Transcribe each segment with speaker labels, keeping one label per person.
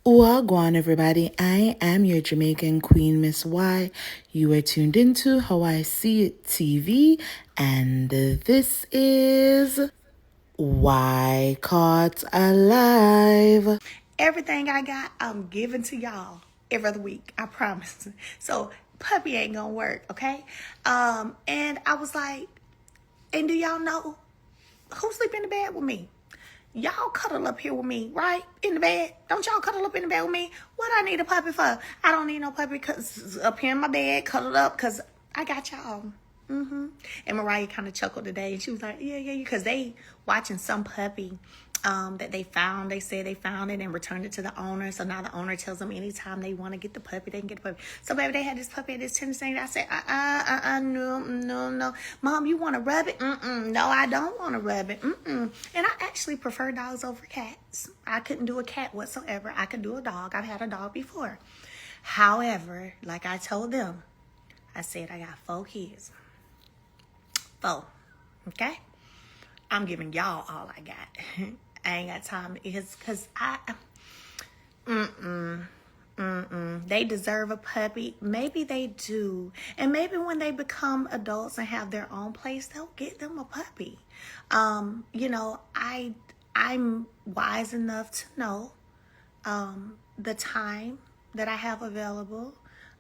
Speaker 1: Wagwan, everybody. I am your Jamaican Queen, Miss Y. You are tuned into How I See It TV, and this is Why Caught Alive.
Speaker 2: Everything I got, I'm giving to y'all every other week. I promise. So puppy ain't gonna work, okay? And I was like, and do y'all know who sleep in the bed with me? Y'all cuddle up here with me, right? In the bed. Don't y'all cuddle up in the bed with me? What I need a puppy for? I don't need no puppy because up here in my bed, cuddled up because I got y'all. And Mariah kind of chuckled today, and she was like, yeah, because they watching some puppy that they found. They said they found it and returned it to the owner. So now the owner tells them anytime they want to get the puppy, they can get the puppy. So baby, they had this puppy at this tennis thing. I said, no. Mom, you want to rub it? No, I don't want to rub it. And I actually prefer dogs over cats. I couldn't do a cat whatsoever. I could do a dog. I've had a dog before. However, like I told them, I said I got 4 kids. 4. Okay? I'm giving y'all all I got. I ain't got time because they deserve a puppy. Maybe they do. And maybe when they become adults and have their own place, they'll get them a puppy. I'm wise enough to know the time that I have available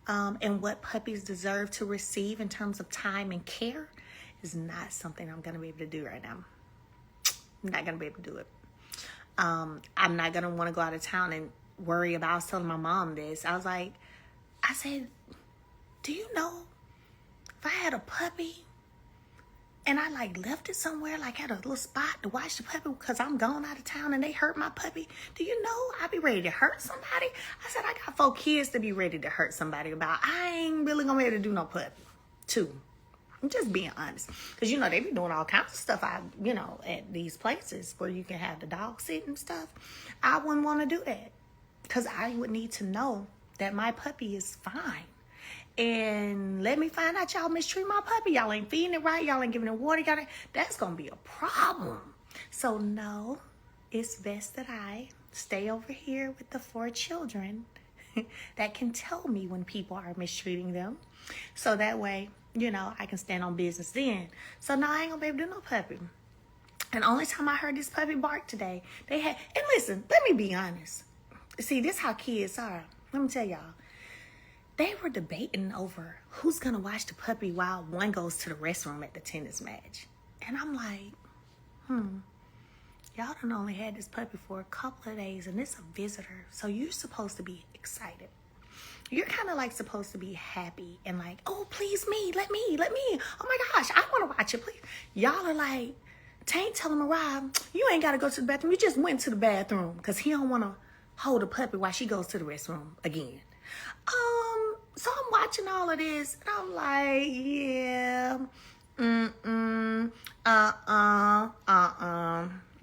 Speaker 2: and what puppies deserve to receive in terms of time and care is not something I'm going to be able to do right now. I'm not going to be able to do it. I'm not going to want to go out of town and worry about. I was telling my mom this. I said, do you know if I had a puppy and I left it somewhere, at a little spot to watch the puppy because I'm gone out of town and they hurt my puppy, do you know I'd be ready to hurt somebody? I said, I got 4 kids to be ready to hurt somebody about. I ain't really going to be able to do no puppy. 2. I'm just being honest. Because, they be doing all kinds of stuff at these places where you can have the dog sit and stuff. I wouldn't want to do that. Because I would need to know that my puppy is fine. And let me find out y'all mistreat my puppy. Y'all ain't feeding it right. Y'all ain't giving it water. That's going to be a problem. So, no, it's best that I stay over here with the 4 children that can tell me when people are mistreating them. So that way, I can stand on business then. So now I ain't gonna be able to do no puppy. And the only time I heard this puppy bark today, and listen, let me be honest. See, this how kids are. Let me tell y'all. They were debating over who's gonna watch the puppy while one goes to the restroom at the tennis match. And I'm like, y'all done only had this puppy for a couple of days and it's a visitor. So you're supposed to be excited. You're kind of supposed to be happy and oh, please let me. Oh my gosh, I want to watch it, please. Y'all are like, Tank telling Mariah, you ain't got to go to the bathroom. You just went to the bathroom because he don't want to hold a puppy while she goes to the restroom again. So I'm watching all of this and I'm like, yeah,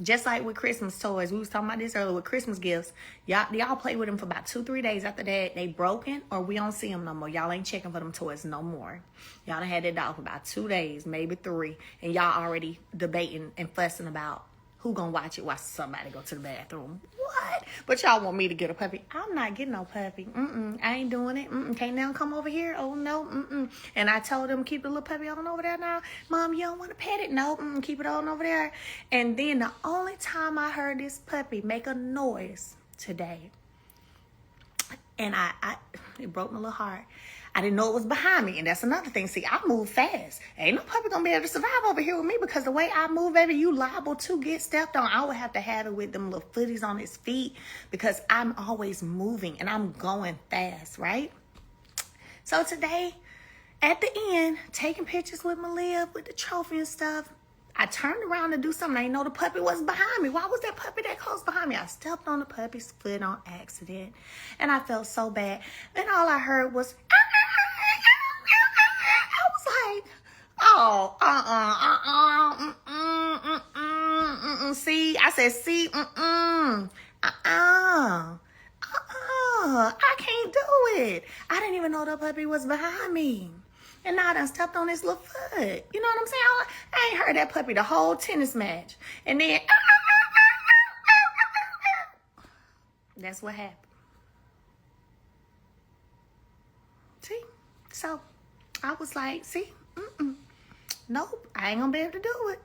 Speaker 2: Just like with Christmas toys. We was talking about this earlier with Christmas gifts. Y'all play with them for about 2-3 days. After that, they broken or we don't see them no more. Y'all ain't checking for them toys no more. Y'all done had that dog for about 2 days, maybe 3. And y'all already debating and fussing about who gonna watch it while somebody go to the bathroom. What? But y'all want me to get a puppy. I'm not getting no puppy. I ain't doing it. Can't now come over here. Oh, no. And I told them, keep the little puppy on over there now. Mom, you don't want to pet it? No. Keep it on over there. And then the only time I heard this puppy make a noise today, and it broke my little heart. I didn't know it was behind me. And that's another thing. See, I move fast. Ain't no puppy gonna be able to survive over here with me because the way I move, baby, you liable to get stepped on. I would have to have it with them little footies on his feet because I'm always moving and I'm going fast, right? So today, at the end, taking pictures with Malia with the trophy and stuff, I turned around to do something. I didn't know the puppy was behind me. Why was that puppy that close behind me? I stepped on the puppy's foot on accident. And I felt so bad. And all I heard was, I was like, oh, see, I said, see, I can't do it. I didn't even know the puppy was behind me. And now I done stepped on his little foot. You know what I'm saying? I ain't heard that puppy the whole tennis match. And then, that's what happened. So I was like, see, nope, I ain't gonna be able to do it.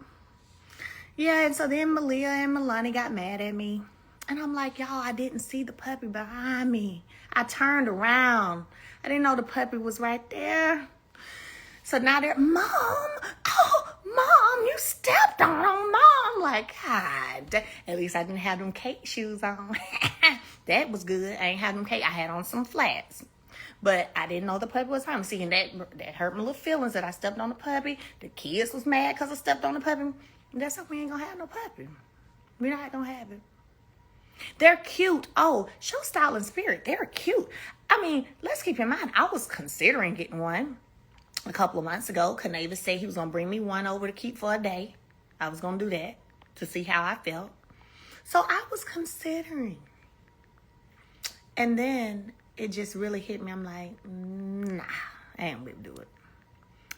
Speaker 2: Yeah, and so then Malia and Milani got mad at me. And I'm like, y'all, I didn't see the puppy behind me. I turned around. I didn't know the puppy was right there. So now they're, Mom, oh, Mom, you stepped on him, Mom. Like, God, at least I didn't have them cake shoes on. That was good. I ain't had them cake. I had on some flats. But I didn't know the puppy was home. See, and that hurt my little feelings that I stepped on the puppy. The kids was mad because I stepped on the puppy. That's why we ain't gonna have no puppy. We're not gonna have it. They're cute. Oh, show style and spirit. They're cute. I mean, let's keep in mind, I was considering getting one a couple of months ago. Canava said he was gonna bring me one over to keep for a day. I was gonna do that to see how I felt. So I was considering. And then it just really hit me. I'm like, nah, I ain't gonna be able to do it.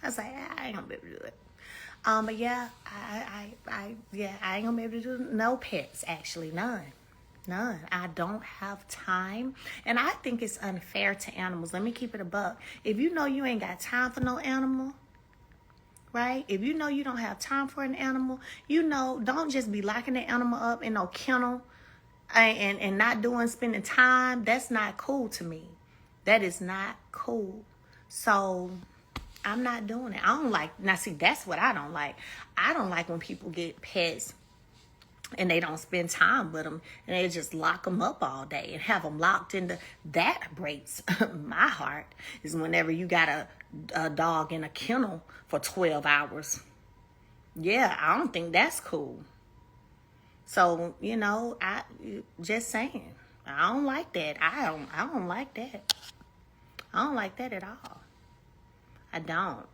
Speaker 2: I was like, I ain't gonna be able to do it. But yeah, I ain't gonna be able to do no pets, actually, none. I don't have time. And I think it's unfair to animals. Let me keep it a buck. If you know you ain't got time for no animal, right? If you know you don't have time for an animal, you know, don't just be locking the animal up in no kennel and not spending time. That's not cool to me. That is not cool. So I'm not doing it. I don't like, now see, that's what I don't like. I don't like when people get pets and they don't spend time with them and they just lock them up all day and have them locked into, that breaks my heart, is whenever you got a dog in a kennel for 12 hours. Yeah, I don't think that's cool. So, you know, I just saying, I don't like that. I don't like that. I don't like that at all. I don't.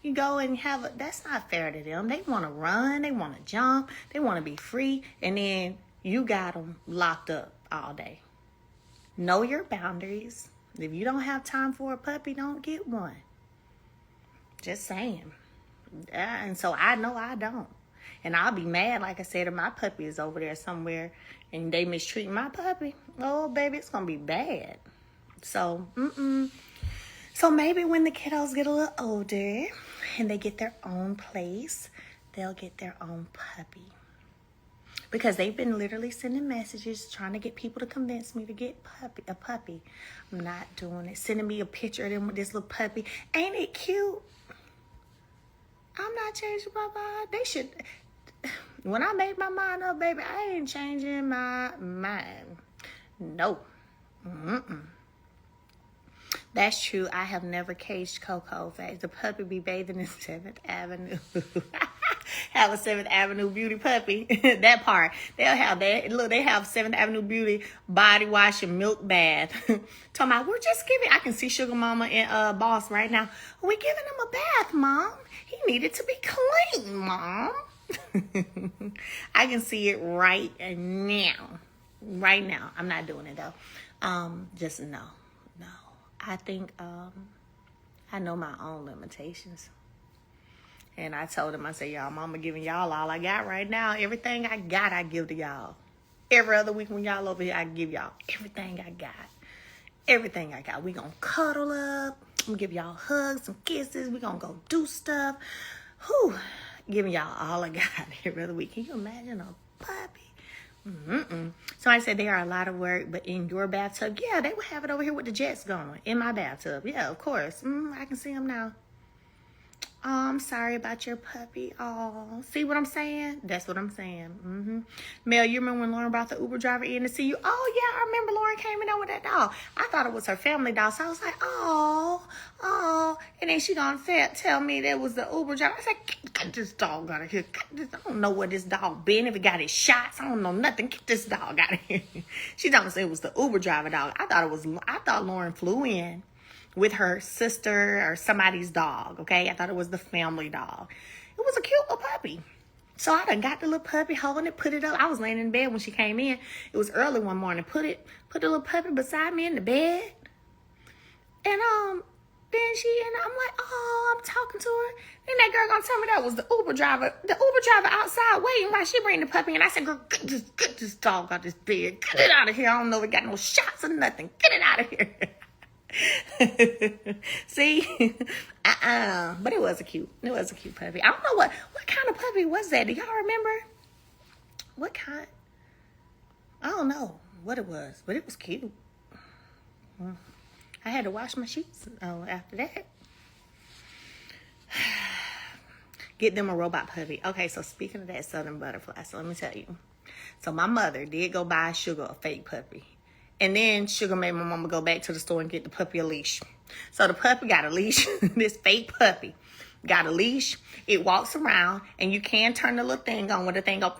Speaker 2: You go and that's not fair to them. They want to run, they want to jump, they want to be free, and then you got them locked up all day. Know your boundaries. If you don't have time for a puppy, don't get one. Just saying. And so I know I don't. And I'll be mad, like I said, if my puppy is over there somewhere and they mistreat my puppy. Oh, baby, it's going to be bad. So, So maybe when the kiddos get a little older and they get their own place, they'll get their own puppy. Because they've been literally sending messages trying to get people to convince me to get a puppy. I'm not doing it. Sending me a picture of them with this little puppy. Ain't it cute? I'm not changing my mind. They should. When I made my mind up, baby, I ain't changing my mind. No. That's true. I have never caged Coco. In fact, the puppy be bathing in 7th Avenue. Have a 7th Avenue beauty puppy. That part. They'll have that. Look, they have 7th Avenue beauty body wash and milk bath. Talking about, we're just giving. I can see Sugar Mama and Boss right now. We're giving him a bath, Mom. He needed to be clean, Mom. I can see it right now. Right now. I'm not doing it though. Just no. I think I know my own limitations. And I told him, I said, y'all, Mama giving y'all all I got right now. Everything I got, I give to y'all. Every other week when y'all over here, I give y'all everything I got. Everything I got. We gonna cuddle up. I'm gonna give y'all hugs, some kisses. We gonna go do stuff. Whew. Giving y'all all I got every other week. Can you imagine a puppy? So I said, they are a lot of work, but in your bathtub, yeah, they would have it over here with the jets going. In my bathtub, yeah, of course. I can see them now. Oh, I'm sorry about your puppy. Oh, see what I'm saying? That's what I'm saying. Mel, you remember when Lauren brought the Uber driver in to see you? Oh, yeah, I remember Lauren came in there with that dog. I thought it was her family dog, so I was like, oh. And then she gonna tell me that was the Uber driver. I said, get this dog out of here. I don't know where this dog been, if it got his shots. I don't know nothing. Get this dog out of here. She told me it was the Uber driver dog. I thought Lauren flew in with her sister or somebody's dog, okay? I thought it was the family dog. It was a cute little puppy. So I done got the little puppy, holding it, put it up. I was laying in bed when she came in. It was early one morning. Put the little puppy beside me in the bed. And then I'm like, oh, I'm talking to her. Then that girl gonna tell me that was the Uber driver. The Uber driver outside waiting while she bring the puppy. And I said, girl, get this dog out this bed. Get it out of here. I don't know if it got no shots or nothing. Get it out of here. See, but it was a cute puppy. I don't know what kind of puppy was that. Do y'all remember? What kind? I don't know what it was, but it was cute. I had to wash my sheets after that. Get them a robot puppy. Okay, so speaking of that Southern Butterfly, so let me tell you. So my mother did go buy Sugar a fake puppy. And then Sugar made my mama go back to the store and get the puppy a leash. So the puppy got a leash. This fake puppy got a leash. It walks around, and you can turn the little thing on where the thing go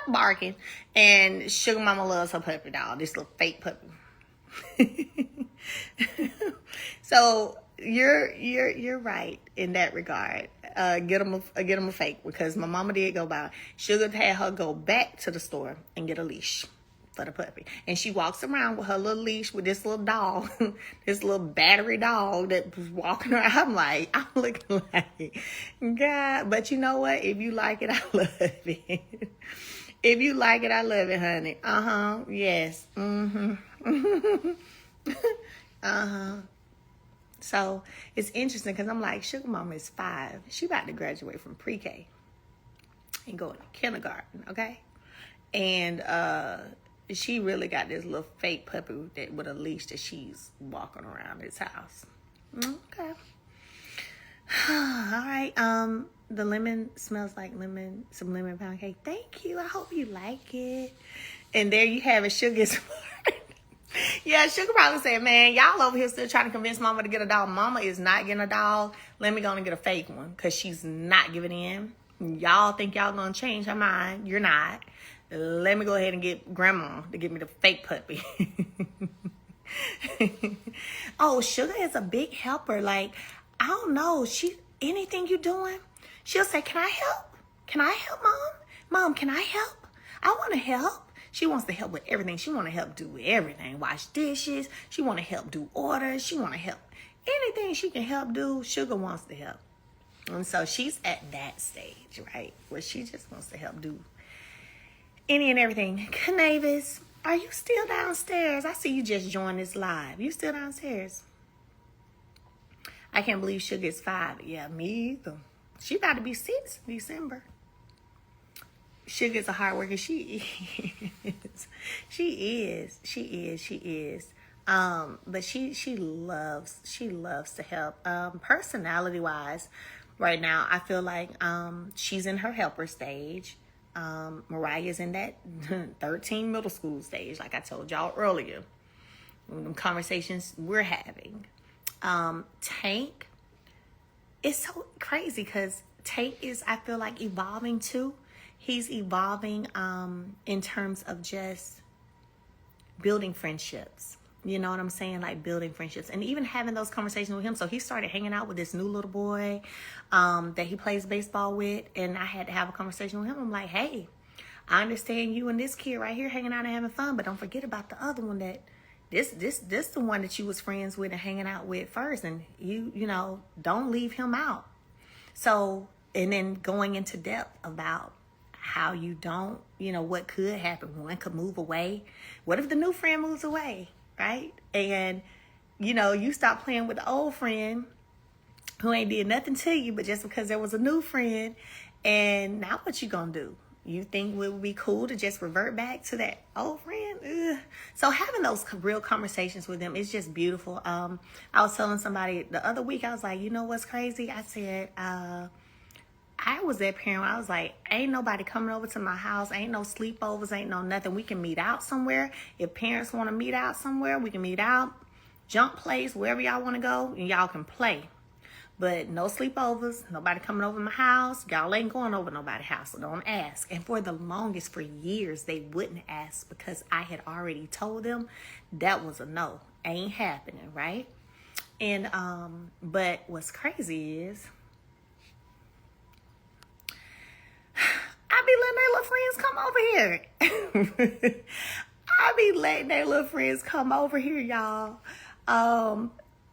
Speaker 2: barking. And Sugar mama loves her puppy doll, this little fake puppy. So you're right in that regard. Get them a fake, because my mama did go buy. Sugar had her go back to the store and get a leash for the puppy, and she walks around with her little leash with this little doll, this little battery doll that was walking around. I'm looking like, God. But you know what? If you like it, I love it. If you like it, I love it, honey. Yes. So it's interesting, because I'm like, Sugar Mama is 5. She about to graduate from pre-K and go into kindergarten, okay? And she really got this little fake puppy with a leash that she's walking around this house. Okay. All right. The lemon smells like some lemon pound cake. Thank you. I hope you like it. And there you have it, Sugar's part. Yeah, Sugar probably said, man, y'all over here still trying to convince Mama to get a doll. Mama is not getting a doll. Let me go and get a fake one, because she's not giving in. Y'all think y'all gonna change her mind. You're not. Let me go ahead and get Grandma to give me the fake puppy. Oh, Sugar is a big helper. Like, I don't know. Anything you doing, she'll say, can I help? Can I help, Mom? Mom, can I help? I want to help. She wants to help with everything. She want to help do everything. Wash dishes. She want to help do orders. She want to help. Anything she can help do, Sugar wants to help. And so she's at that stage, right, where she just wants to help do any and everything. Canavis, are you still downstairs? I see you just joined this live. You still downstairs? I can't believe Sugar is 5. Yeah, me either. She about to be 6 in December. Sugar's a hard worker. She is. But she loves to help. Personality wise, right now, I feel like she's in her helper stage. Mariah's in that 13 middle school stage, like I told y'all earlier. The conversations we're having. Tank, it's so crazy, because Tank is, I feel like, evolving too. He's evolving in terms of just building friendships. You know what I'm saying? Like building friendships and even having those conversations with him. So he started hanging out with this new little boy that he plays baseball with. And I had to have a conversation with him. I'm like, hey, I understand you and this kid right here hanging out and having fun, but don't forget about the other one that this the one that you was friends with and hanging out with first. And you know, don't leave him out. So, and then going into depth about how you don't, you know, what could happen. One could move away. What if the new friend moves away, right? And, you know, you stop playing with the old friend who ain't did nothing to you, but just because there was a new friend. And now what you gonna do? You think it would be cool to just revert back to that old friend? Ugh. So having those real conversations with them is just beautiful. I was telling somebody the other week, I was like, you know what's crazy? I said, I was that parent. I was like, ain't nobody coming over to my house. Ain't no sleepovers. Ain't no nothing. We can meet out somewhere. If parents want to meet out somewhere, we can meet out. Jump place, wherever y'all want to go, and y'all can play. But no sleepovers. Nobody coming over my house. Y'all ain't going over nobody's house, so don't ask. And for the longest, for years, they wouldn't ask because I had already told them that was a no. Ain't happening, right? And but what's crazy is I be letting their little friends come over here. I be letting their little friends come over here, y'all.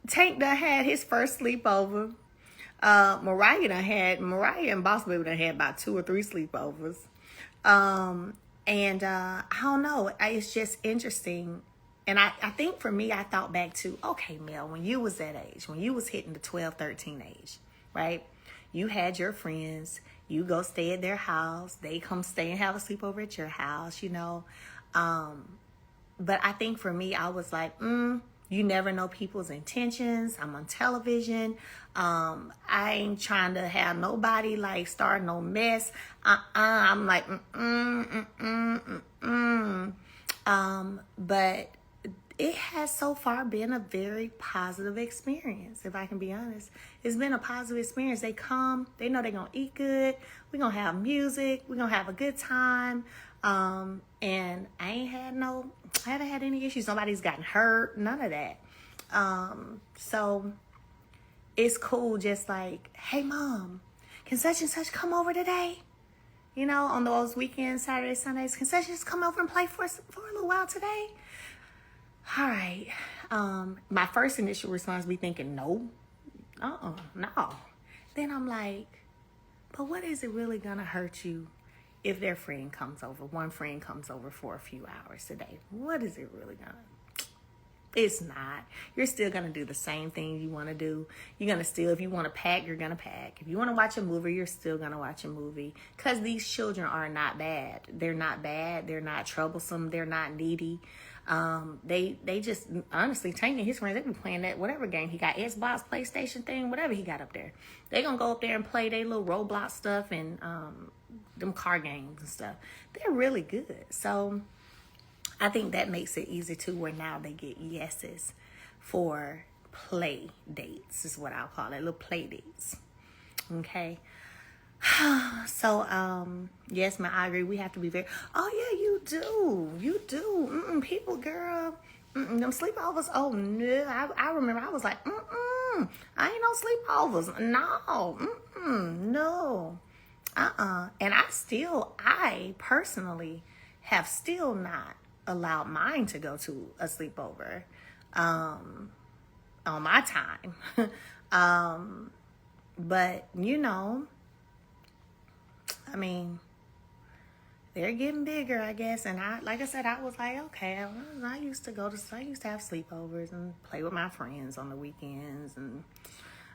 Speaker 2: Tank done had his first sleepover. Mariah and Boss Baby done had about 2 or 3 sleepovers. And I don't know. It's just interesting. I think for me, I thought back to, okay, Mel, when you was that age, when you was hitting the 12, 13 age, right? You had your friends, you go stay at their house, they come stay and have a sleepover at your house, But I think for me, I was like, you never know people's intentions. I'm on television. I ain't trying to have nobody like start no mess. I'm like, but it has so far been a very positive experience, if I can be honest. It's been a positive experience. They come, they know they're going to eat good. We're going to have music. We're going to have a good time. And I haven't had any issues. Nobody's gotten hurt, none of that. So it's cool. Just like, hey mom, can such and such come over today? On those weekends, Saturdays, Sundays, can such and such come over and play for a little while today? All right. My first initial response be thinking, no. No. Then I'm like, but what is it really gonna hurt you if their friend comes over? One friend comes over for a few hours today. What is it really gonna? It's not. You're still gonna do the same thing you want to do. You're gonna still, if you want to pack, you're gonna pack. If you want to watch a movie, you're still gonna watch a movie. Cause these children are not bad. They're not bad. They're not troublesome. They're not needy. They just honestly, Tank and his friends, they be playing that whatever game he got, Xbox, PlayStation thing, whatever he got up there. They gonna go up there and play their little Roblox stuff and them car games and stuff. They're really good. So I think that makes it easy too, where now they get yeses for play dates, is what I'll call it, little play dates. Okay. So, yes, man, I agree. We have to be very, oh yeah, you do. People, girl, them sleepovers. Oh no, I remember I was like, I ain't no sleepovers. No, no, And I personally have still not allowed mine to go to a sleepover, on my time. But I mean, they're getting bigger, I guess. And like I said, I was like, okay, I used to have sleepovers and play with my friends on the weekends. And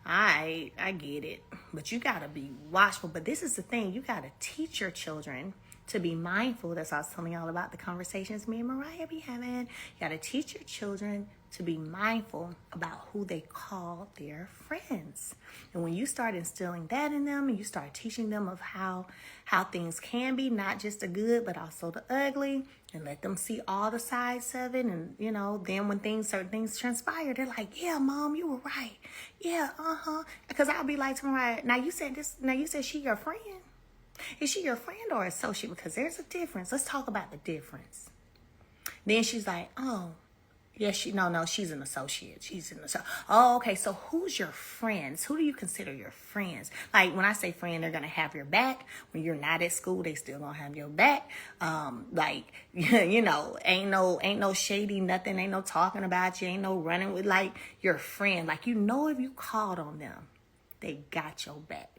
Speaker 2: I get it. But you got to be watchful. But this is the thing. You got to teach your children to be mindful. That's what I was telling y'all about the conversations me and Mariah be having. You got to teach your children to be mindful about who they call their friends. And when you start instilling that in them, and you start teaching them of how things can be, not just the good, but also the ugly, and let them see all the sides of it. And, then when certain things transpire, they're like, yeah, mom, you were right. Yeah, Because I'll be like to Mariah, now you said she your friend. Is she your friend or associate? Because there's a difference. Let's talk about the difference. Then she's like, oh, yeah, she's an associate. Oh, okay. So who's your friends? Who do you consider your friends? Like when I say friend, they're going to have your back. When you're not at school, they still going to have your back. Ain't no shady nothing. Ain't no talking about you. Ain't no running with your friend. If you called on them, they got your back.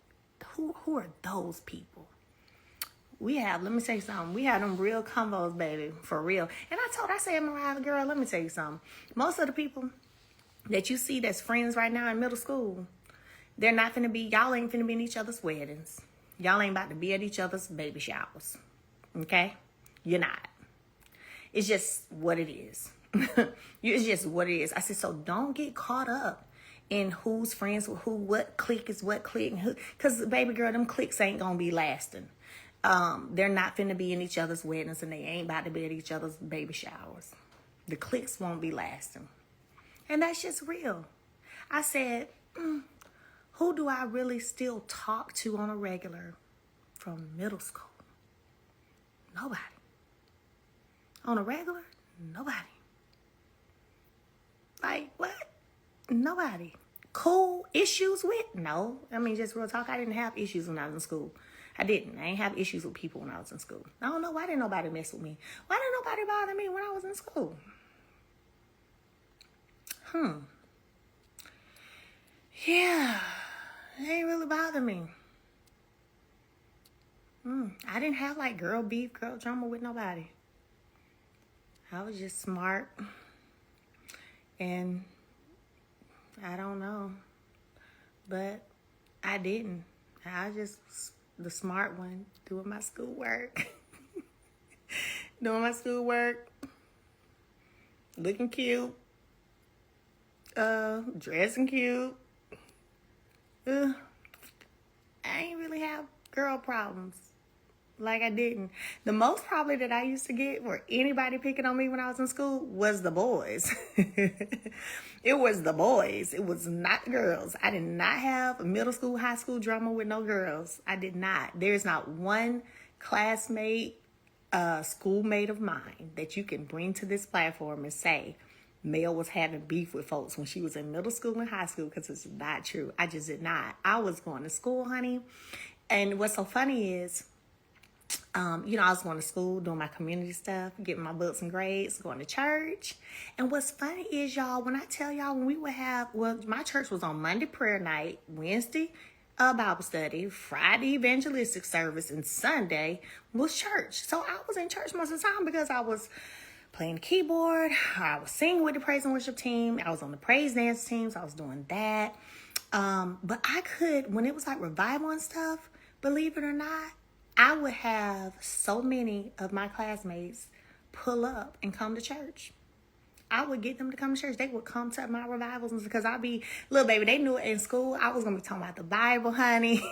Speaker 2: Who are those people? Let me tell you something. We have them real combos, baby, for real. And I said, Mariah, girl, let me tell you something. Most of the people that you see that's friends right now in middle school, y'all ain't finna be in each other's weddings. Y'all ain't about to be at each other's baby showers. Okay? You're not. It's just what it is. It's just what it is. I said, so don't get caught up in who's friends with who, what clique is what clique, and who, because baby girl, them cliques ain't gonna be lasting. They're not finna be in each other's weddings, and they ain't about to be at each other's baby showers. The cliques won't be lasting. And that's just real. I said, who do I really still talk to on a regular from middle school? Nobody. On a regular? Nobody. Like, what? Nobody. Cool issues with? No. I mean, just real talk. I didn't have issues when I was in school. I didn't. I ain't have issues with people when I was in school. I don't know. Why didn't nobody mess with me? Why didn't nobody bother me when I was in school? Yeah. It ain't really bother me. I didn't have girl beef, girl drama with nobody. I was just smart. And I don't know, but I didn't. I just the smart one, doing my schoolwork, doing my schoolwork, looking cute, dressing cute. I ain't really have girl problems. Like I didn't. The most probably that I used to get for anybody picking on me when I was in school was the boys. It was the boys. It was not girls. I did not have a middle school, high school drama with no girls. I did not. There's not one classmate, schoolmate of mine that you can bring to this platform and say Mel was having beef with folks when she was in middle school and high school, because it's not true. I just did not. I was going to school, honey. And what's so funny is, I was going to school, doing my community stuff, getting my books and grades, going to church. And what's funny is, y'all, when I tell y'all, when we would have, my church was on Monday prayer night, Wednesday Bible study, Friday evangelistic service, and Sunday was church. So I was in church most of the time because I was playing the keyboard, I was singing with the praise and worship team, I was on the praise dance team, so I was doing that. But I could, when it was like revival and stuff, believe it or not, I would have so many of my classmates pull up and come to church. I would get them to come to church. They would come to my revivals because I'd be, little baby, they knew it in school. I was going to be talking about the Bible, honey.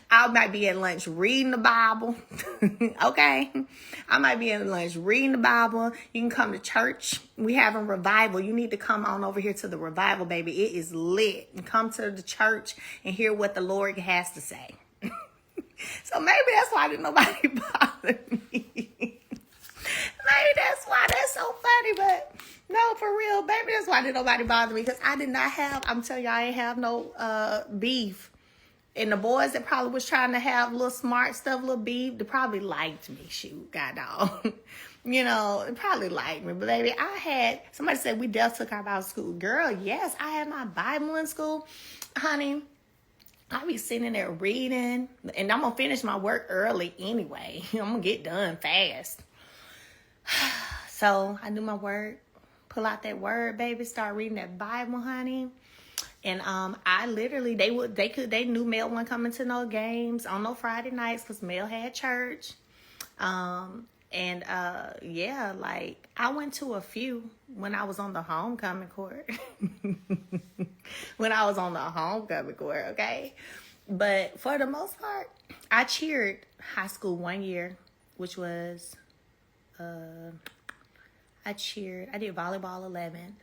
Speaker 2: I might be at lunch reading the Bible. Okay? I might be at lunch reading the Bible. You can come to church. We having revival. You need to come on over here to the revival, baby. It is lit. And come to the church and hear what the Lord has to say. So maybe that's why didn't nobody bother me. Maybe that's why that's so funny, but no, for real, baby, that's why didn't nobody bother me, because I did not have, I'm telling you, I ain't have no beef. And the boys that probably was trying to have little smart stuff, little beef, they probably liked me, shoot, god dog. They probably liked me. But baby, somebody said we definitely took our Bible to school. Girl, yes, I had my Bible in school. Honey, I be sitting there reading, and I'm going to finish my work early anyway. I'm going to get done fast. So I do my work, pull out that word, baby, start reading that Bible, honey. And I literally, they knew Mel wasn't coming to no games on no Friday nights because Mel had church. Yeah, like I went to a few when I was on the homecoming court. When I was on the homecoming court, okay? But for the most part, I cheered high school one year, which was, I did volleyball 11th.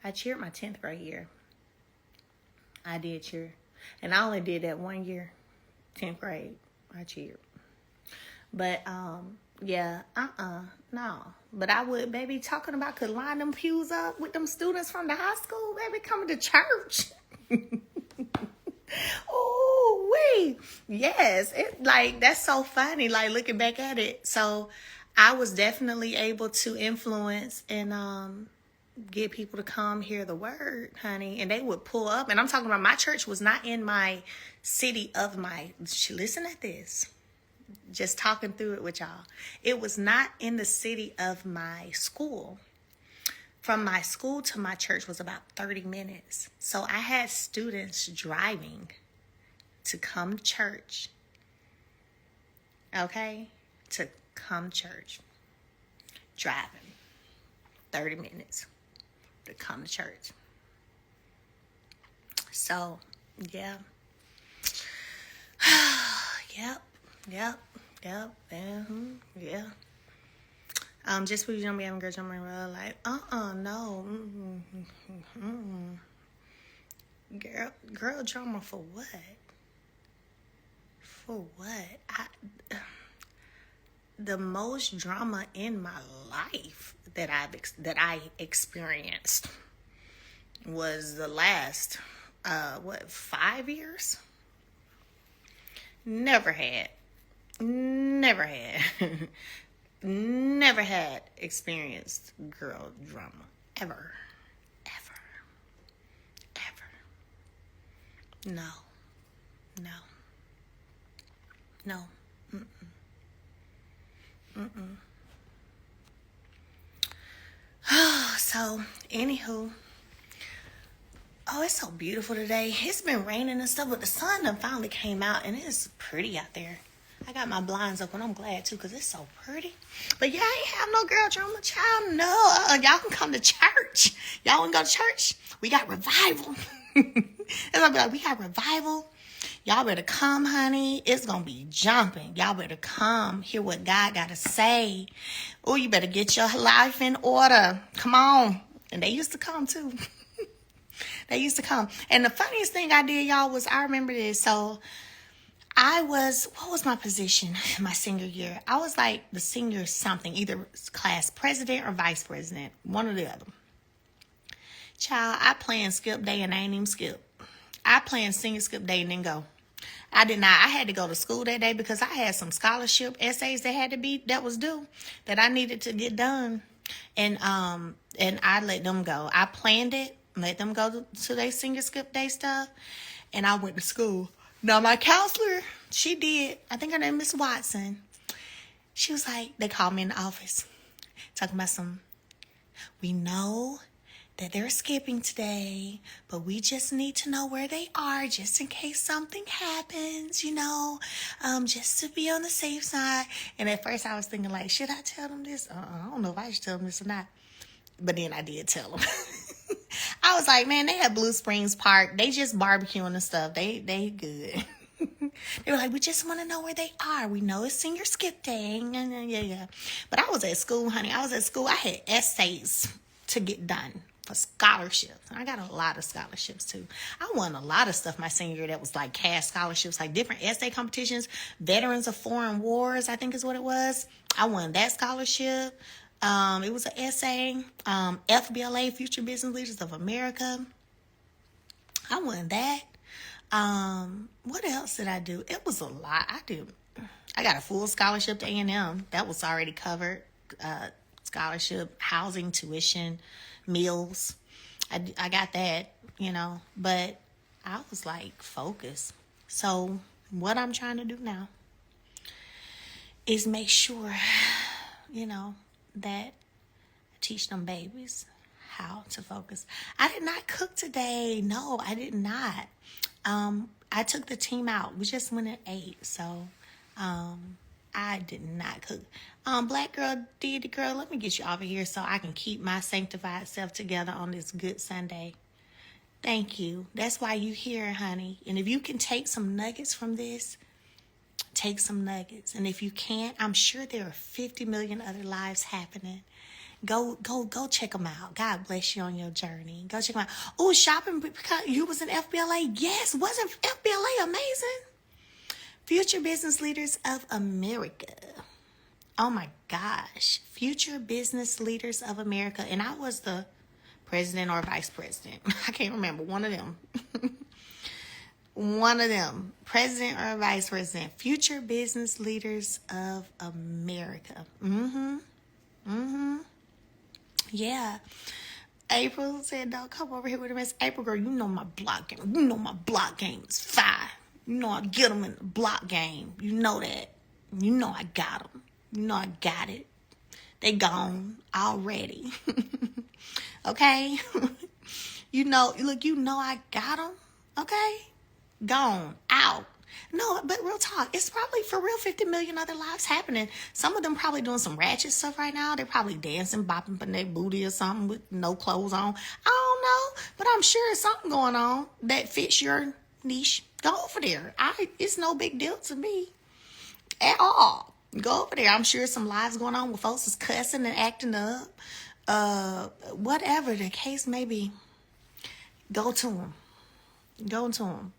Speaker 2: I cheered my 10th grade year. I did cheer. And I only did that one year, 10th grade. I cheered. But, no. But I would, baby, talking about could line them pews up with them students from the high school, baby, coming to church. Oh, wait. Yes. That's so funny, like, looking back at it. So, I was definitely able to influence and, get people to come hear the word, honey. And they would pull up. And I'm talking about my church was not in my city of listen at this. Just talking through it with y'all. It was not in the city of my school. From my school to my church was about 30 minutes. So I had students driving to come to church. Okay? To come to church. Driving. 30 minutes to come to church. So, yeah. Yep. Yeah. Just because you don't be having girl jumping around like, no. Girl drama for what? For what? The most drama in my life that I experienced was the last 5 years? Never had never had experienced girl drama ever. No. So, anywho, oh, it's so beautiful today. It's been raining and stuff, but the sun done finally came out, and it's pretty out there. I got my blinds open. I'm glad too, because it's so pretty. But yeah, I ain't have no girl drama, child. No, y'all can come to church. Y'all want to go to church? We got revival. And I'll be like, we got revival. Y'all better come, honey. It's going to be jumping. Y'all better come, hear what God got to say. Oh, you better get your life in order. Come on. And they used to come too. They used to come. And the funniest thing I did, y'all, was I remember this. So what was my position in my senior year? I was like the senior something, either class president or vice president, one or the other. Child, I planned skip day and I ain't even skip. I planned senior skip day and then go. I did not. I had to go to school that day because I had some scholarship essays that was due, that I needed to get done. And I let them go. I planned it, let them go to their senior skip day stuff, and I went to school. Now, my counselor, she did, I think her name is Miss Watson. She was like, they called me in the office, talking about we know that they're skipping today, but we just need to know where they are just in case something happens, just to be on the safe side. And at first I was thinking like, should I tell them this? I don't know if I should tell them this or not. But then I did tell them. I was like, man, they have Blue Springs Park. They just barbecuing and stuff. They good. They were like, we just want to know where they are. We know it's senior skip day. Yeah. But I was at school, honey. I had essays to get done for scholarships. I got a lot of scholarships too. I won a lot of stuff my senior year that was like cash scholarships, like different essay competitions, Veterans of Foreign Wars, I think is what it was. I won that scholarship. It was an essay. FBLA, Future Business Leaders of America. I won that. What else did I do? It was a lot. I got a full scholarship to A&M. That was already covered. Scholarship, housing, tuition, meals. I got that, but I was like focused. So what I'm trying to do now is make sure, that I teach them babies how to focus. I did not cook today. No, I did not. I took the team out. We just went and ate. So, I did not cook. Black girl, deity girl, let me get you over here so I can keep my sanctified self together on this good Sunday. Thank you. That's why you here, honey. And if you can take some nuggets from this, take some nuggets. And if you can't, I'm sure there are 50 million other lives happening. Go check them out. God bless you on your journey. Go check them out. Oh, shopping because you was in FBLA. Yes, wasn't FBLA amazing? Future Business Leaders of America. Oh my gosh. Future Business Leaders of America. And I was the president or vice president. I can't remember. One of them. One of them. President or vice president. Future Business Leaders of America. Yeah. April said, "Don't come over here with a mess." April, girl, you know my block game. You know my block game is fire. You know I get them in the block game. You know that. You know I got them. You know I got it. They gone already. Okay? You know I got them. Okay? Gone. Out. No, but real talk, it's probably for real 50 million other lives happening. Some of them probably doing some ratchet stuff right now. They're probably dancing, bopping on their booty or something with no clothes on. I don't know, but I'm sure there's something going on that fits your niche. Go over there. It's no big deal to me at all. Go over there. I'm sure some lives going on with folks is cussing and acting up. Whatever the case may be, go to them. Go to them.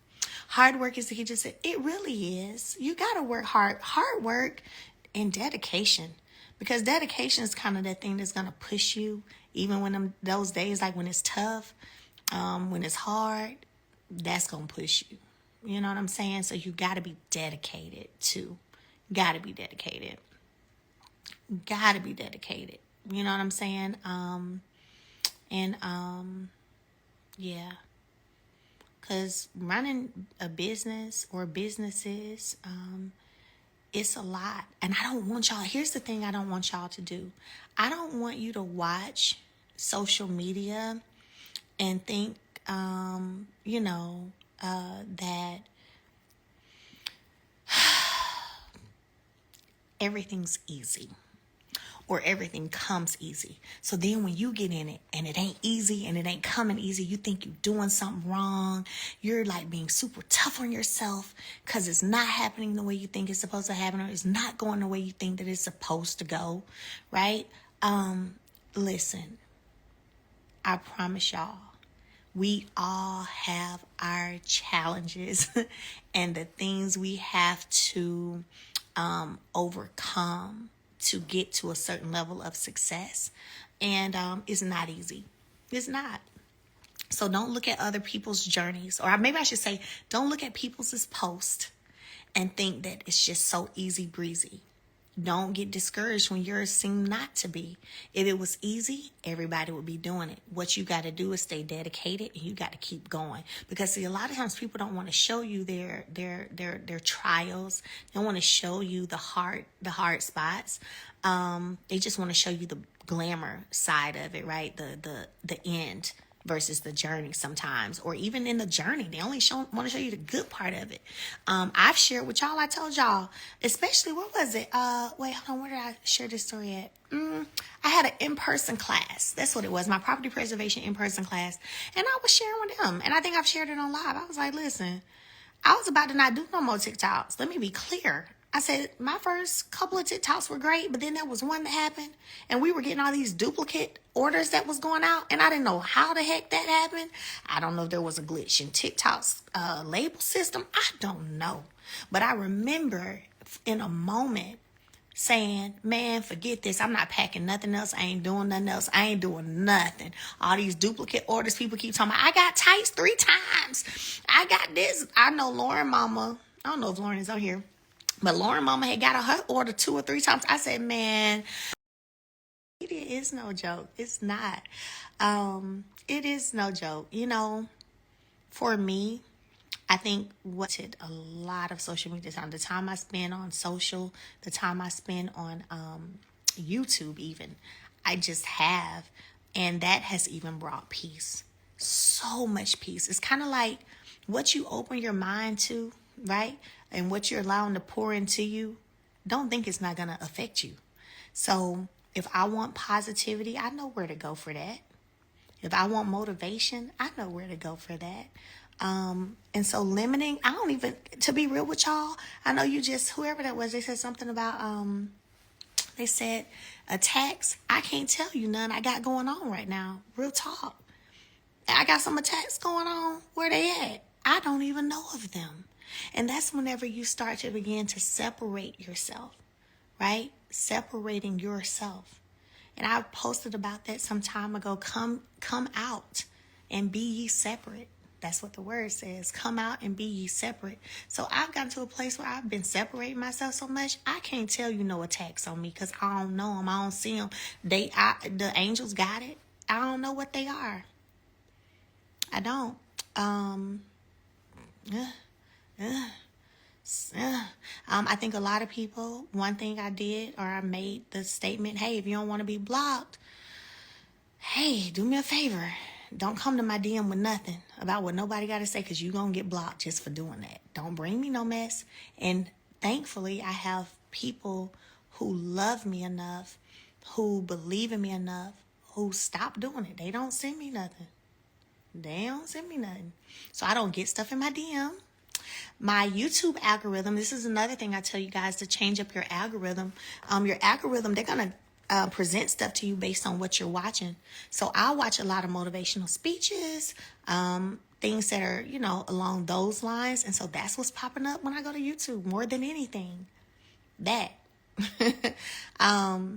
Speaker 2: Hard work is the key. Just said it really is. You gotta work hard. Hard work and dedication, because dedication is kind of that thing that's gonna push you, even when those days like when it's tough, when it's hard. That's gonna push you. You know what I'm saying? So you gotta be dedicated too. Gotta be dedicated. Gotta be dedicated. You know what I'm saying? Yeah. Because running a business or businesses, it's a lot. And I don't want y'all, here's the thing I don't want y'all to do. I don't want you to watch social media and think, that everything's easy or everything comes easy. So then when you get in it and it ain't easy and it ain't coming easy, you think you're doing something wrong. You're like being super tough on yourself because it's not happening the way you think it's supposed to happen, or it's not going the way you think that it's supposed to go, right? Listen, I promise y'all, we all have our challenges and the things we have to overcome to get to a certain level of success. And it's not easy. It's not. So don't look at other people's journeys, or maybe I should say, don't look at people's posts and think that it's just so easy breezy. Don't get discouraged when yours seem not to be. If it was easy, everybody would be doing it. What you got to do is stay dedicated, and you got to keep going. Because see, a lot of times people don't want to show you their trials. They don't want to show you the hard spots. They just want to show you the glamour side of it, right? The end versus the journey sometimes, or even in the journey, they only want to show you the good part of it. I've shared with y'all, I told y'all, especially, what was it? Wait, hold on, where did I share this story at? I had an in-person class. That's what it was, my property preservation in-person class. And I was sharing with them, and I think I've shared it on live. I was like, listen, I was about to not do no more TikToks. Let me be clear. I said my first couple of TikToks were great, but then there was one that happened, and we were getting all these duplicate orders that was going out, and I didn't know how the heck that happened. I don't know if there was a glitch in TikTok's label system. I don't know. But I remember in a moment saying, man, forget this. I'm not packing nothing else. I ain't doing nothing else. I ain't doing nothing. All these duplicate orders, people keep talking about, I got tights 3 times. I got this. I know Lauren mama, I don't know if Lauren is on here, but Lauren mama had got her order 2 or 3 times. I said, man, it is no joke. It's not. It is no joke. For me, I think what a lot of social media time, the time I spend on social, the time I spend on YouTube even, I just have. And that has even brought peace. So much peace. It's kind of like what you open your mind to, right? And what you're allowing to pour into you, don't think it's not going to affect you. So if I want positivity, I know where to go for that. If I want motivation, I know where to go for that. And so limiting, I don't even, to be real with y'all, I know you just, whoever that was, they said something about, they said attacks. I can't tell you none I got going on right now. Real talk. I got some attacks going on. Where they at? I don't even know of them. And that's whenever you start to begin to separate yourself, right? Separating yourself. And I posted about that some time ago. Come out and be ye separate. That's what the word says. Come out and be ye separate. So I've gotten to a place where I've been separating myself so much, I can't tell you no attacks on me because I don't know them. I don't see them. The angels got it. I don't know what they are. I don't. I think a lot of people, one thing I did, or I made the statement, hey, if you don't want to be blocked, hey, do me a favor. Don't come to my DM with nothing about what nobody got to say, because you're going to get blocked just for doing that. Don't bring me no mess. And thankfully, I have people who love me enough, who believe in me enough, who stop doing it. They don't send me nothing. So I don't get stuff in my DM. My YouTube algorithm, this is another thing I tell you guys to change up your algorithm. Your algorithm, they're going to present stuff to you based on what you're watching. So I watch a lot of motivational speeches, things that are, along those lines. And so that's what's popping up when I go to YouTube more than anything. That.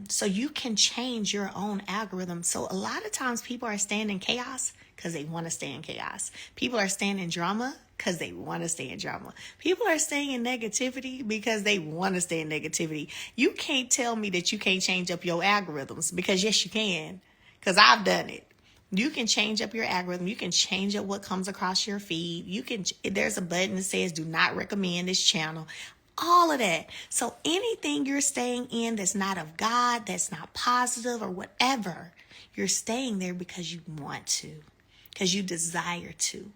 Speaker 2: So you can change your own algorithm. So a lot of times people are staying in chaos because they want to stay in chaos. People are staying in drama because they want to stay in drama. People are staying in negativity because they want to stay in negativity. You can't tell me that you can't change up your algorithms, because yes, you can, because I've done it. You can change up your algorithm. You can change up what comes across your feed. There's a button that says do not recommend this channel. All of that. So anything you're staying in that's not of God, that's not positive or whatever, you're staying there because you want to, because you desire to.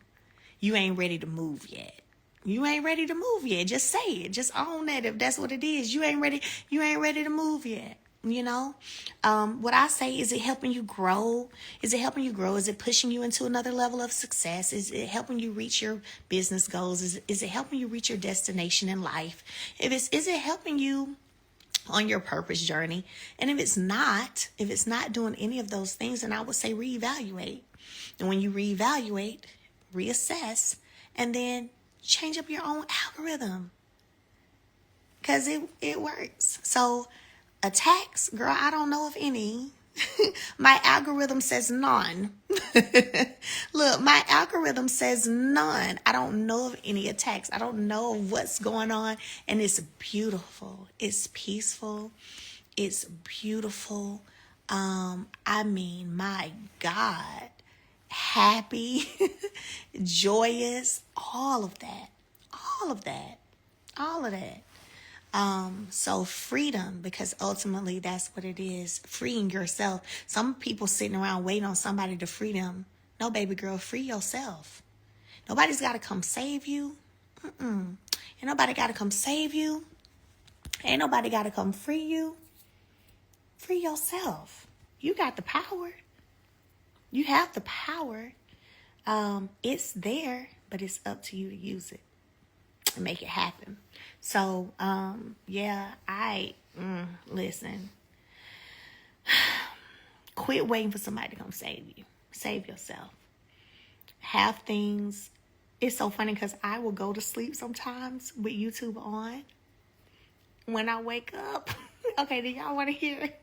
Speaker 2: You ain't ready to move yet. You ain't ready to move yet. Just say it. Just own that if that's what it is. You ain't ready. You ain't ready to move yet. You know, what I say, is it helping you grow? Is it helping you grow? Is it pushing you into another level of success? Is it helping you reach your business goals? Is it helping you reach your destination in life? Is it helping you on your purpose journey? And if it's not doing any of those things, then I would say reevaluate. And when you reevaluate, reassess, and then change up your own algorithm, because it works. So attacks, girl, I don't know of any. My algorithm says none. Look, my algorithm says none. I don't know of any attacks. I don't know what's going on. And it's beautiful. It's peaceful. It's beautiful. I mean, my God. Happy, joyous, all of that. All of that. All of that. So freedom, because ultimately that's what it is, freeing yourself. Some people sitting around waiting on somebody to free them. No, baby girl, free yourself. Nobody's got to come save you. Ain't nobody got to come save you. Ain't nobody got to come free you. Free yourself. You got the power. You have the power. It's there, but it's up to you to use it and make it happen. So, listen, quit waiting for somebody to come save you. Save yourself. Have things. It's so funny because I will go to sleep sometimes with YouTube on when I wake up. Okay, do y'all want to hear it?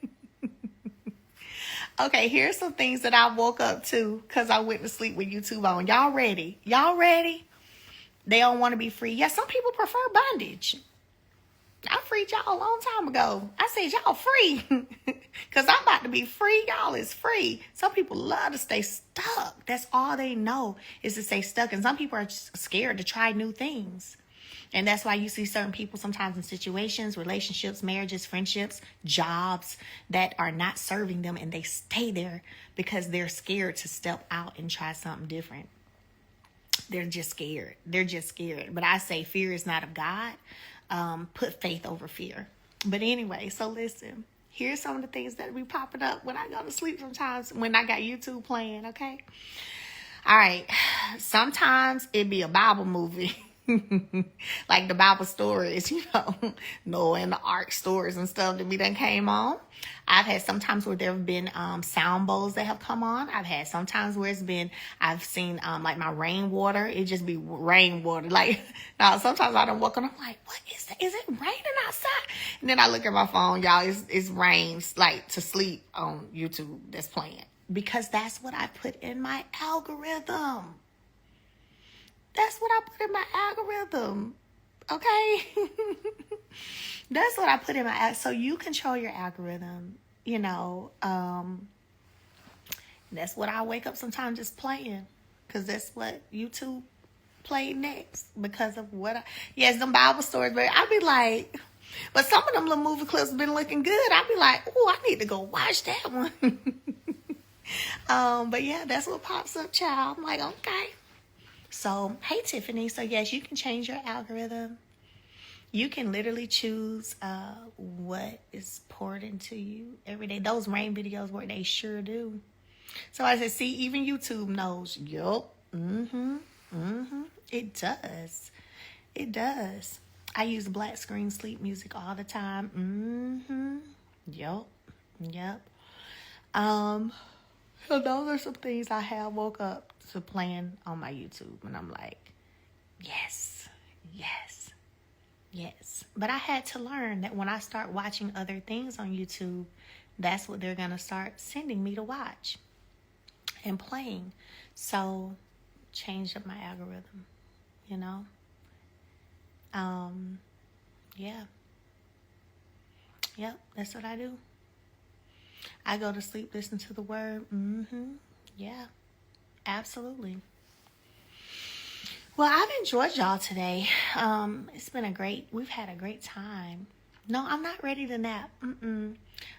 Speaker 2: Okay, here's some things that I woke up to because I went to sleep with YouTube on. Y'all ready? Y'all ready? They don't want to be free. Yeah, some people prefer bondage. I freed y'all a long time ago. I said y'all free because I'm about to be free. Y'all is free. Some people love to stay stuck. That's all they know is to stay stuck. And some people are just scared to try new things. And that's why you see certain people sometimes in situations, relationships, marriages, friendships, jobs that are not serving them, and they stay there because they're scared to step out and try something different. They're just scared. They're just scared. But I say fear is not of God. Put faith over fear. But anyway, so listen. Here's some of the things that be popping up when I go to sleep sometimes when I got YouTube playing, okay? All right. Sometimes it be a Bible movie. Like the Bible stories, Noah and the Ark stories and stuff that we done came on. I've had sometimes where there have been sound bowls that have come on. I've had sometimes where I've seen like my rainwater. It just be rainwater. Like now, sometimes I don't walk on. I'm like, what is that? Is it raining outside? And then I look at my phone, y'all. It's rains like to sleep on YouTube that's playing because that's what I put in my algorithm. That's what I put in my algorithm. Okay? That's what I put in my so you control your algorithm, that's what I wake up sometimes just playing, because that's what YouTube played next because of yes, them Bible stories, but I be like, but some of them little movie clips been looking good. I be like, oh, I need to go watch that one. But yeah, that's what pops up, child. I'm like, okay. So, hey, Tiffany. So, yes, you can change your algorithm. You can literally choose what is poured into you every day. Those rain videos work. They sure do. So, I said, see, even YouTube knows. Yup. It does. It does. I use black screen sleep music all the time. Yup. So those are some things I have woke up to playing on my YouTube. And I'm like, yes. But I had to learn that when I start watching other things on YouTube, that's what they're going to start sending me to watch and playing. So change up my algorithm, Yeah. Yep, that's what I do. I go to sleep, listen to the word. Yeah, absolutely. Well, I've enjoyed y'all today. We've had a great time. No, I'm not ready to nap. I'm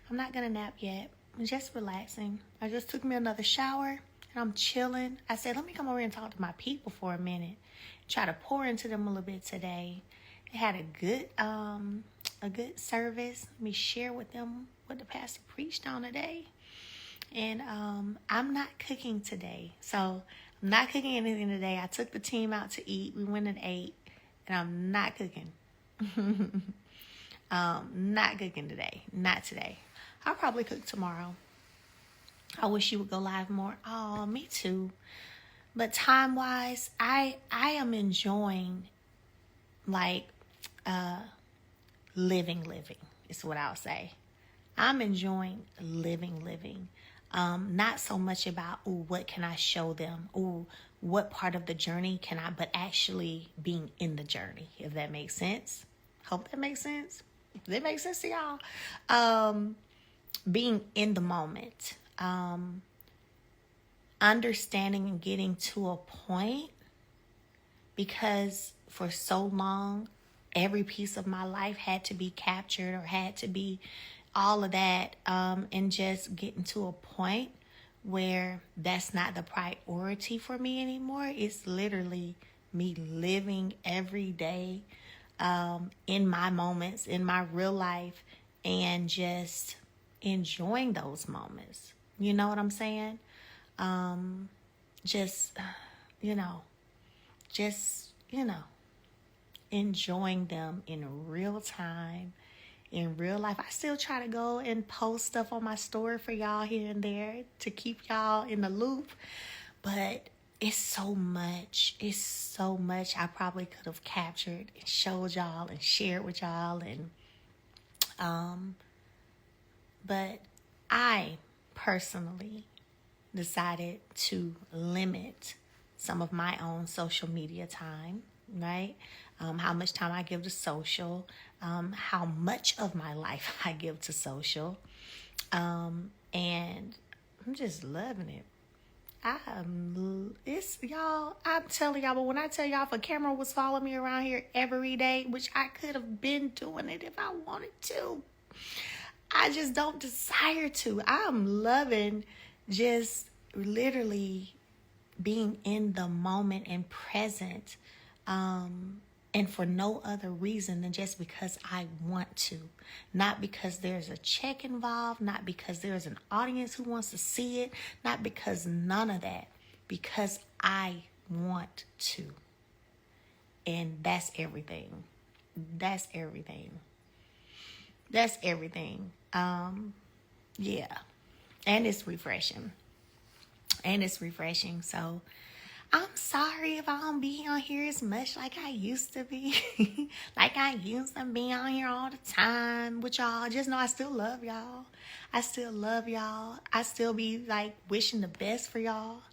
Speaker 2: not gonna nap yet. I'm just relaxing. I just took me another shower and I'm chilling. I said, let me come over and talk to my people for a minute. Try to pour into them a little bit today. They had a good service. Let me share with them what the pastor preached on today. And I'm not cooking today. So I'm not cooking anything today. I took the team out to eat. We went and ate. And I'm not cooking. Not cooking today. Not today. I'll probably cook tomorrow. I wish you would go live more. Oh, me too. But time-wise, I am enjoying, like, living is what I'll say. I'm enjoying living. Not so much about, ooh, what can I show them? Ooh, what part of the journey can I, but actually being in the journey, if that makes sense. Hope that makes sense. If that makes sense to y'all. Being in the moment. Understanding and getting to a point, because for so long, every piece of my life had to be captured or had to be all of that, and just getting to a point where that's not the priority for me anymore. It's literally me living every day, in my moments, in my real life, and just enjoying those moments. You know what I'm saying? Just enjoying them in real time, in real life. I still try to go and post stuff on my story for y'all here and there to keep y'all in the loop, but it's so much I probably could have captured and showed y'all and shared with y'all, and but I personally decided to limit some of my own social media time, right? How much time I give to social, how much of my life I give to social, and I'm just loving it. I'm telling y'all, but when I tell y'all, if a camera was following me around here every day, which I could have been doing it if I wanted to, I just don't desire to. I'm loving just literally being in the moment and present, and for no other reason than just because I want to. Not because there's a check involved, not because there's an audience who wants to see it, not because none of that, because I want to. And that's everything. That's everything. That's everything. Yeah. And it's refreshing. So I'm sorry if I don't be on here as much like I used to be. Like I used to be on here all the time with y'all. Just know I still love y'all. I still be like wishing the best for y'all.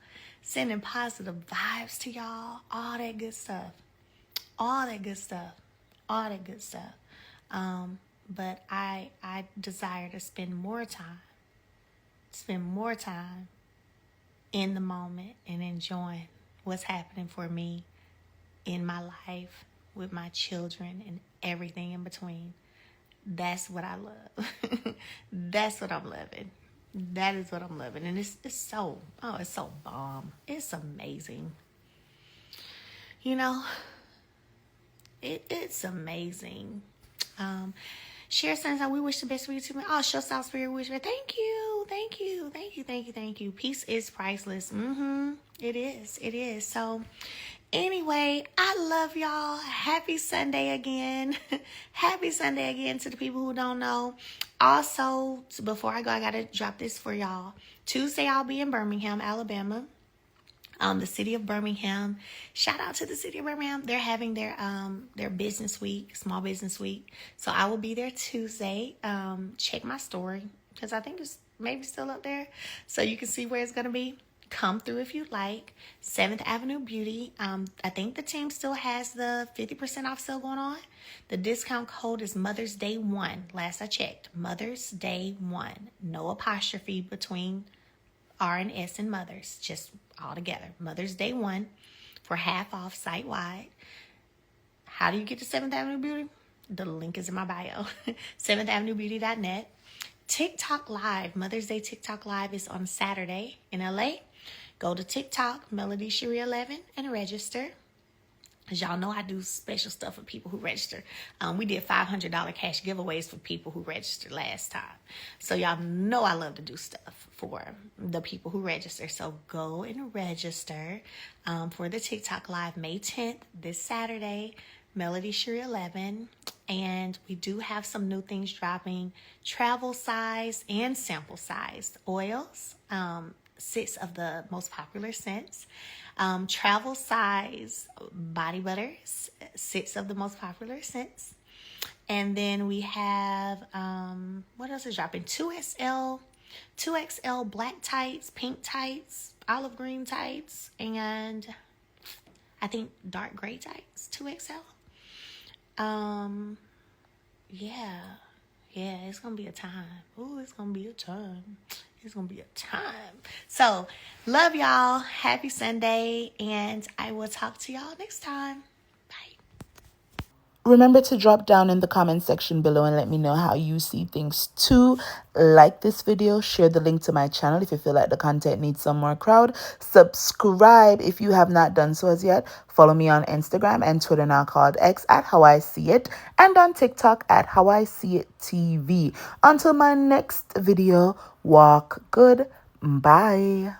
Speaker 2: Sending positive vibes to y'all. All that good stuff. But I desire to spend more time in the moment and enjoying what's happening for me in my life, with my children, and everything in between. That's what I love. That's what I'm loving. That is what I'm loving. And it's so bomb. It's amazing. It's amazing. Share signs that we wish the best for you too. Oh, show South Spirit wish. Thank you. Peace is priceless. It is. So anyway, I love y'all. Happy Sunday again. Happy Sunday again to the people who don't know. Also, before I go, I gotta drop this for y'all. Tuesday, I'll be in Birmingham, Alabama. The city of Birmingham. Shout out to the city of Birmingham. They're having their business week, small business week. So I will be there Tuesday. Check my story because I think it's maybe still up there, so you can see where it's gonna be. Come through if you like. 7th Avenue Beauty. I think the team still has the 50% off sale going on. The discount code is Mother's Day 1. Last I checked, Mother's Day 1. No apostrophe between R and S and mothers, just all together. Mother's Day 1 for half off site-wide. How do you get to 7th Avenue Beauty? The link is in my bio. 7thavenuebeauty.net. TikTok Live. Mother's Day TikTok Live is on Saturday in LA. Go to TikTok, Melody Shari 11, and register. As y'all know, I do special stuff for people who register. We did $500 cash giveaways for people who registered last time. So y'all know I love to do stuff for the people who register. So go and register for the TikTok Live May 10th, this Saturday, Melody Shari 11. And we do have some new things dropping. Travel size and sample size oils. 6 of the most popular scents. Travel size body butters, 6 of the most popular scents. And then we have, what else is dropping? 2XL black tights, pink tights, olive green tights, and I think dark gray tights, 2XL. Yeah, it's gonna be a time. Ooh, it's gonna be a time. It's gonna be a time. So, love y'all. Happy Sunday, and I will talk to y'all next time. Bye.
Speaker 1: Remember to drop down in the comment section below and let me know how you see things too. Like this video, share the link to my channel if you feel like the content needs some more crowd. Subscribe if you have not done so as yet. Follow me on Instagram and Twitter, now called X, at How I See It, and on TikTok at How I See It TV. Until my next video, walk good. Bye.